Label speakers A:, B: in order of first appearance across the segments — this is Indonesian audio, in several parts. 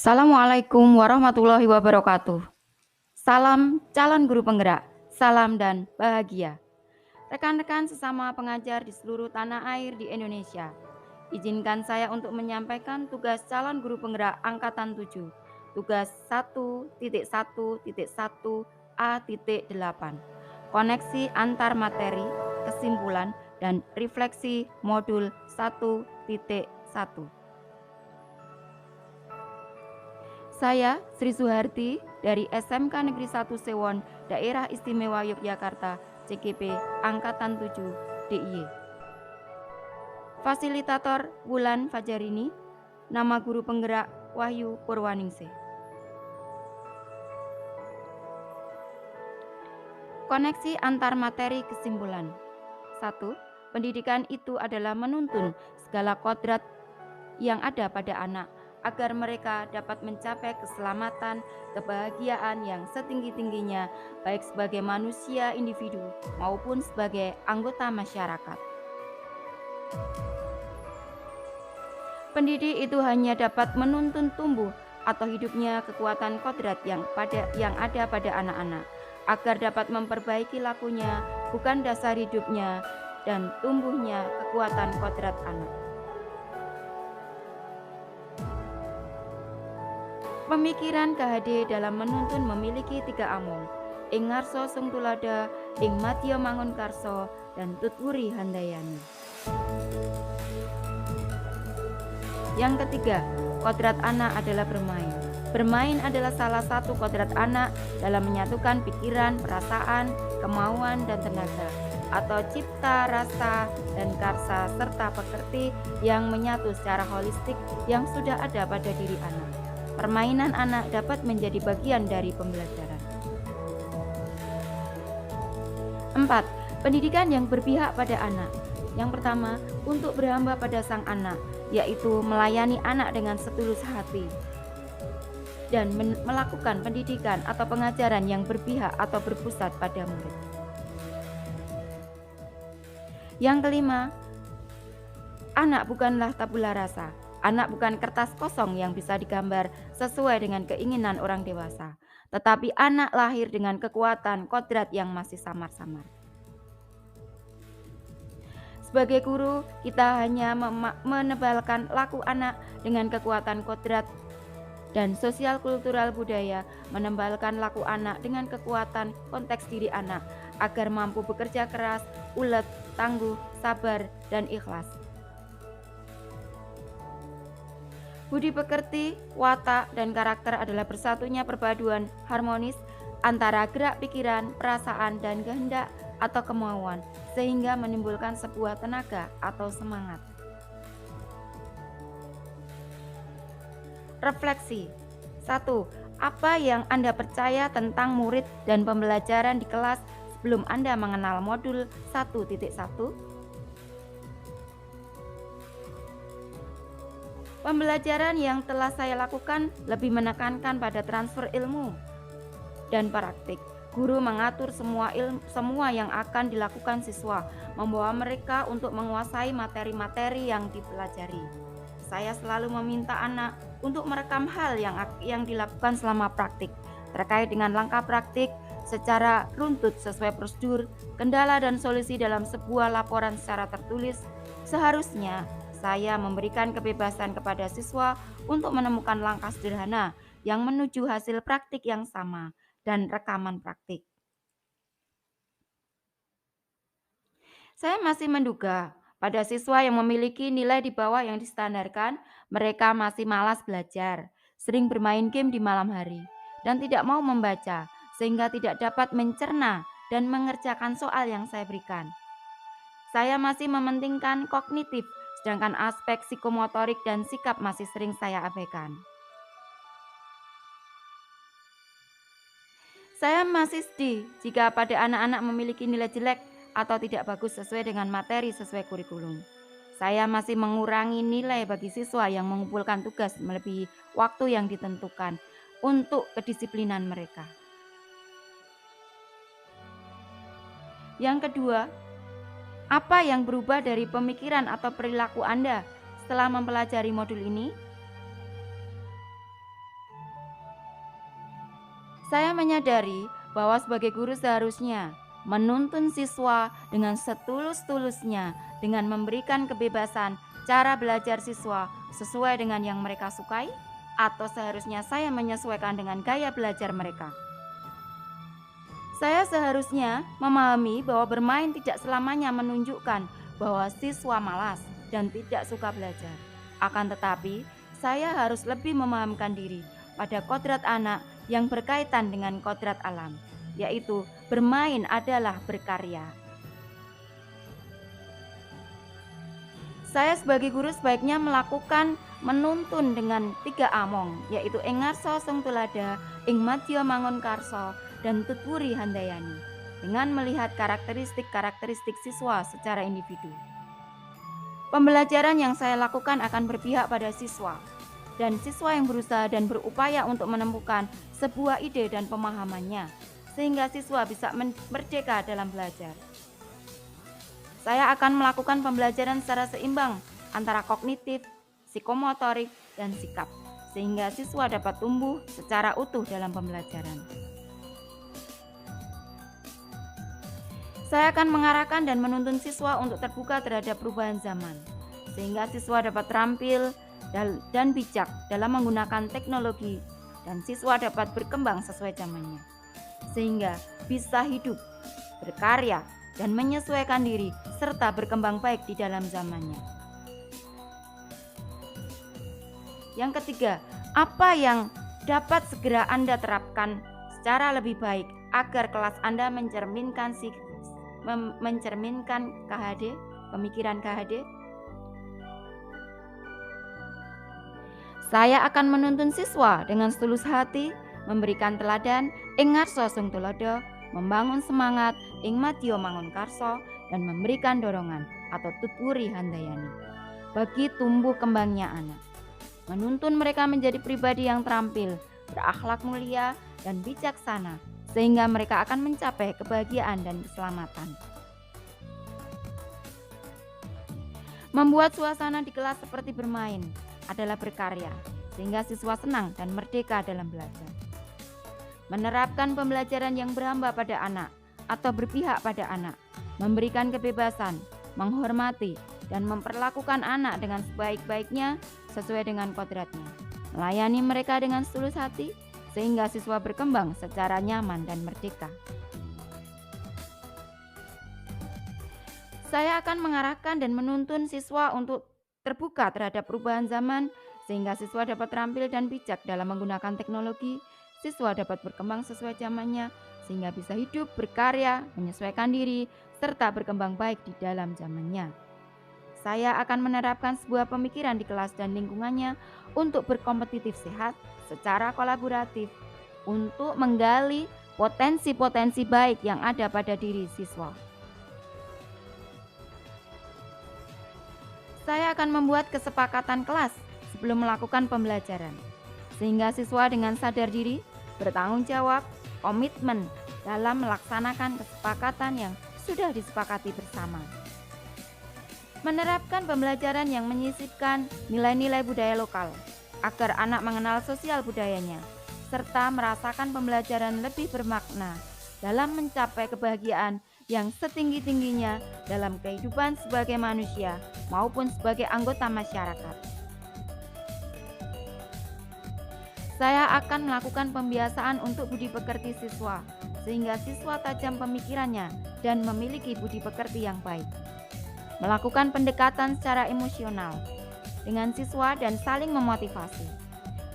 A: Assalamualaikum warahmatullahi wabarakatuh. Salam calon guru penggerak, salam dan bahagia. Rekan-rekan sesama pengajar di seluruh tanah air di Indonesia, izinkan saya untuk menyampaikan tugas calon guru penggerak Angkatan 7, tugas 1.1.1A.8, koneksi antar materi, kesimpulan, dan refleksi modul 1.1. Saya Sri Suharti dari SMK Negeri 1 Sewon, Daerah Istimewa Yogyakarta, CGP Angkatan 7 DIY. Fasilitator Wulan Fajarini, nama guru penggerak Wahyu Purwaningsih. Koneksi antar materi kesimpulan. 1. Pendidikan itu adalah menuntun segala kodrat yang ada pada anak agar mereka dapat mencapai keselamatan, kebahagiaan yang setinggi-tingginya, baik sebagai manusia individu maupun sebagai anggota masyarakat. Pendidik itu hanya dapat menuntun tumbuh atau hidupnya kekuatan kodrat yang ada pada anak-anak, agar dapat memperbaiki lakunya, bukan dasar hidupnya dan tumbuhnya kekuatan kodrat anak. Pemikiran KHD dalam menuntun memiliki 3 among, ing ngarso sung tulada, ing madya mangun karso, dan tutwuri handayani. Yang ketiga, kodrat anak adalah bermain. Bermain adalah salah satu kodrat anak dalam menyatukan pikiran, perasaan, kemauan, dan tenaga, atau cipta, rasa, dan karsa, serta pekerti yang menyatu secara holistik yang sudah ada pada diri anak. Permainan anak dapat menjadi bagian dari pembelajaran. 4. Pendidikan yang berpihak pada anak. Yang pertama, untuk berhamba pada sang anak, yaitu melayani anak dengan setulus hati dan melakukan pendidikan atau pengajaran yang berpihak atau berpusat pada murid. Yang kelima, anak bukanlah tabula rasa. Anak bukan kertas kosong yang bisa digambar sesuai dengan keinginan orang dewasa, tetapi anak lahir dengan kekuatan kodrat yang masih samar-samar. Sebagai guru, kita hanya menebalkan laku anak dengan kekuatan kodrat, dan sosial kultural budaya menebalkan laku anak dengan kekuatan konteks diri anak agar mampu bekerja keras, ulet, tangguh, sabar, dan ikhlas. Budi pekerti, watak, dan karakter adalah bersatunya perpaduan harmonis antara gerak pikiran, perasaan, dan kehendak atau kemauan, sehingga menimbulkan sebuah tenaga atau semangat. Refleksi. 1. Apa yang Anda percaya tentang murid dan pembelajaran di kelas sebelum Anda mengenal modul 1.1? Pembelajaran yang telah saya lakukan lebih menekankan pada transfer ilmu dan praktik. Guru mengatur semua yang akan dilakukan siswa, membawa mereka untuk menguasai materi-materi yang dipelajari. Saya selalu meminta anak untuk merekam hal yang dilakukan selama praktik, terkait dengan langkah praktik secara runtut sesuai prosedur, kendala dan solusi dalam sebuah laporan secara tertulis. Seharusnya saya memberikan kebebasan kepada siswa untuk menemukan langkah sederhana yang menuju hasil praktik yang sama dan rekaman praktik. Saya masih menduga pada siswa yang memiliki nilai di bawah yang distandarkan, mereka masih malas belajar, sering bermain game di malam hari, dan tidak mau membaca, sehingga tidak dapat mencerna dan mengerjakan soal yang saya berikan. Saya masih mementingkan kognitif, sedangkan aspek psikomotorik dan sikap masih sering saya abaikan. Saya masih sedih jika pada anak-anak memiliki nilai jelek atau tidak bagus sesuai dengan materi sesuai kurikulum. Saya masih mengurangi nilai bagi siswa yang mengumpulkan tugas melebihi waktu yang ditentukan untuk kedisiplinan mereka. Yang kedua, apa yang berubah dari pemikiran atau perilaku Anda setelah mempelajari modul ini? Saya menyadari bahwa sebagai guru seharusnya menuntun siswa dengan setulus-tulusnya dengan memberikan kebebasan cara belajar siswa sesuai dengan yang mereka sukai, atau seharusnya saya menyesuaikan dengan gaya belajar mereka. Saya seharusnya memahami bahwa bermain tidak selamanya menunjukkan bahwa siswa malas dan tidak suka belajar. Akan tetapi, saya harus lebih memahamkan diri pada kodrat anak yang berkaitan dengan kodrat alam, yaitu bermain adalah berkarya. Saya sebagai guru sebaiknya melakukan menuntun dengan 3 among, yaitu ing ngarsa sung tulada, ing madya mangun karsa, dan tutwuri handayani, dengan melihat karakteristik-karakteristik siswa secara individu. Pembelajaran yang saya lakukan akan berpihak pada siswa, dan siswa yang berusaha dan berupaya untuk menemukan sebuah ide dan pemahamannya, sehingga siswa bisa merdeka dalam belajar. Saya akan melakukan pembelajaran secara seimbang antara kognitif, psikomotorik, dan sikap, sehingga siswa dapat tumbuh secara utuh dalam pembelajaran. Saya akan mengarahkan dan menuntun siswa untuk terbuka terhadap perubahan zaman, sehingga siswa dapat terampil dan bijak dalam menggunakan teknologi, dan siswa dapat berkembang sesuai zamannya, sehingga bisa hidup, berkarya, dan menyesuaikan diri serta berkembang baik di dalam zamannya. Yang ketiga, apa yang dapat segera Anda terapkan secara lebih baik agar kelas Anda mencerminkan KHD, pemikiran KHD? Saya akan menuntun siswa dengan setulus hati, memberikan teladan, ing ngarsa sung tulada, membangun semangat, ing madya mangun karsa, dan memberikan dorongan atau tutwuri handayani bagi tumbuh kembangnya anak. Menuntun mereka menjadi pribadi yang terampil, berakhlak mulia, dan bijaksana, sehingga mereka akan mencapai kebahagiaan dan keselamatan. Membuat suasana di kelas seperti bermain adalah berkarya, sehingga siswa senang dan merdeka dalam belajar. Menerapkan pembelajaran yang berhamba pada anak atau berpihak pada anak, memberikan kebebasan, menghormati, dan memperlakukan anak dengan sebaik-baiknya sesuai dengan kodratnya, melayani mereka dengan setulus hati, sehingga siswa berkembang secara nyaman dan merdeka. Saya akan mengarahkan dan menuntun siswa untuk terbuka terhadap perubahan zaman, sehingga siswa dapat terampil dan bijak dalam menggunakan teknologi. Siswa dapat berkembang sesuai zamannya, sehingga bisa hidup, berkarya, menyesuaikan diri, serta berkembang baik di dalam zamannya. Saya akan menerapkan sebuah pemikiran di kelas dan lingkungannya untuk berkompetitif sehat secara kolaboratif, untuk menggali potensi-potensi baik yang ada pada diri siswa. Saya akan membuat kesepakatan kelas sebelum melakukan pembelajaran, sehingga siswa dengan sadar diri, bertanggung jawab, komitmen dalam melaksanakan kesepakatan yang sudah disepakati bersama. Menerapkan pembelajaran yang menyisipkan nilai-nilai budaya lokal agar anak mengenal sosial budayanya, serta merasakan pembelajaran lebih bermakna dalam mencapai kebahagiaan yang setinggi-tingginya dalam kehidupan sebagai manusia maupun sebagai anggota masyarakat. Saya akan melakukan pembiasaan untuk budi pekerti siswa, sehingga siswa tajam pemikirannya dan memiliki budi pekerti yang baik. Melakukan pendekatan secara emosional dengan siswa dan saling memotivasi.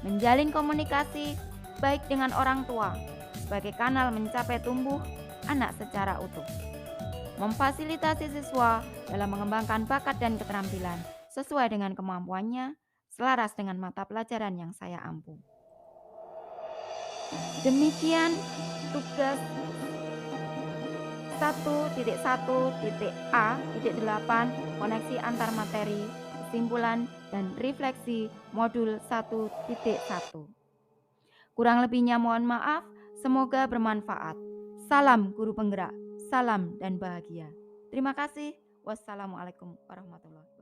A: Menjalin komunikasi baik dengan orang tua sebagai kanal mencapai tumbuh anak secara utuh. Memfasilitasi siswa dalam mengembangkan bakat dan keterampilan sesuai dengan kemampuannya, selaras dengan mata pelajaran yang saya ampu. Demikian tugas 1.1.A.8 koneksi antar materi, kesimpulan, dan refleksi modul 1.1. Kurang lebihnya mohon maaf, semoga bermanfaat. Salam guru penggerak, salam dan bahagia. Terima kasih. Wassalamualaikum warahmatullahi wabarakatuh.